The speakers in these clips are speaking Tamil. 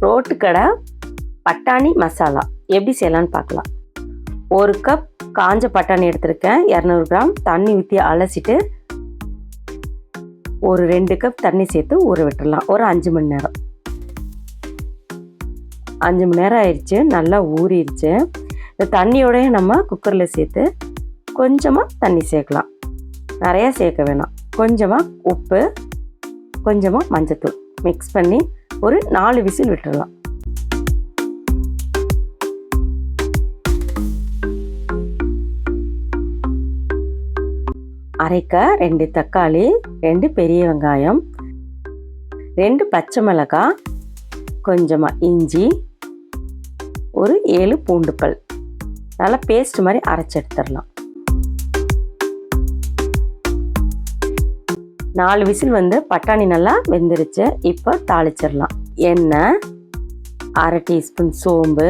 ரோட்டு கடை பட்டாணி மசாலா எப்படி செய்யலான்னு பார்க்கலாம். 1 கப் காஞ்ச பட்டாணி எடுத்திருக்கேன். 200 கிராம் தண்ணி ஊற்றி அலசிட்டு ஒரு 2 கப் தண்ணி சேர்த்து ஊற விட்டுடலாம். ஒரு 5 மணி நேரம். 5 மணி நேரம் ஆயிடுச்சு. நல்லா ஊறிடுச்சு. இந்த தண்ணியோடய நம்ம குக்கரில் சேர்த்து கொஞ்சமாக தண்ணி சேர்க்கலாம். நிறையா சேர்க்க வேணாம். கொஞ்சமாக உப்பு, கொஞ்சமாக மஞ்சத்தூள் மிக்ஸ் பண்ணி ஒரு 4 விசில் விட்டுடலாம். அரைக்க 2 தக்காளி, 2 பெரிய வெங்காயம், 2 பச்சை மிளகாய், கொஞ்சமாக இஞ்சி, ஒரு 7 பூண்டு பல் நல்லா பேஸ்ட் மாதிரி அரைச்சி எடுத்துடலாம். 4 விசில் பட்டாணி நல்லா வெந்துருச்சு. இப்போ தாளிச்சிடலாம். எண்ணெய், 1/2 டீஸ்பூன் சோம்பு,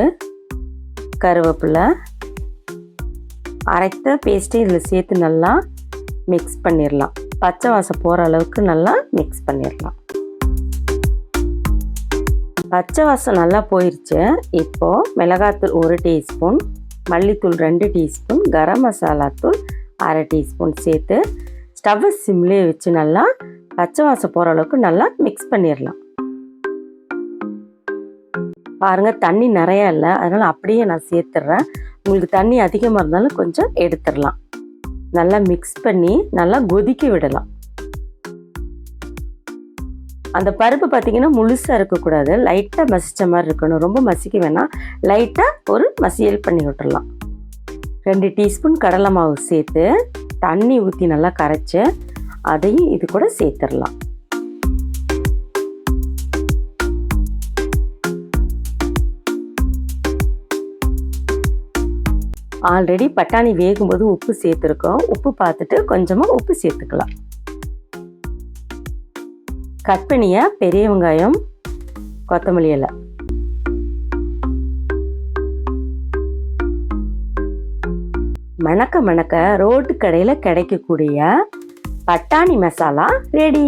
கருவேப்பிலை, அரைத்த பேஸ்ட்டு இதில் சேர்த்து நல்லா மிக்ஸ் பண்ணிடலாம். பச்சை வாசம் போகிற அளவுக்கு நல்லா மிக்ஸ் பண்ணிடலாம். பச்சை வாசம் நல்லா போயிடுச்சு. இப்போது மிளகாத்தூள் 1 டீஸ்பூன், மல்லித்தூள் 2 டீஸ்பூன், கரம் மசாலா தூள் 1/2 டீஸ்பூன் சேர்த்து ஸ்டவ்வை சிம்லேயே வச்சு நல்லா பச்சை வாசம் போகிற அளவுக்கு நல்லா மிக்ஸ் பண்ணிடலாம். பாருங்கள், தண்ணி நிறையா இல்லை, அதனால் அப்படியே நான் சேர்த்துட்றேன். உங்களுக்கு தண்ணி அதிகமாக இருந்தாலும் கொஞ்சம் எடுத்துடலாம். நல்லா மிக்ஸ் பண்ணி நல்லா கொதிக்க விடலாம். அந்த பருப்பு பார்த்திங்கன்னா முழுசாக இருக்கக்கூடாது, லைட்டாக மசித்த மாதிரி இருக்கணும். ரொம்ப மசிக்க வேணாம், லைட்டாக ஒரு மசியல் பண்ணி விட்டுடலாம். 2 டீஸ்பூன் கடலை மாவு சேர்த்து தண்ணி ஊற்றி நல்லா கரைச்சி அதையும் இது கூட சேர்த்துடலாம். ஆல்ரெடி பட்டாணி வேகும்போது உப்பு சேர்த்துருக்கோம். உப்பு பார்த்துட்டு கொஞ்சமாக உப்பு சேர்த்துக்கலாம். கட் பண்ணிய பெரிய வெங்காயம், கொத்தமல்லி இலை, மணக்க மணக்க ரோட்டு கடையில் கிடைக்கக்கூடிய பட்டாணி மசாலா ரெடி.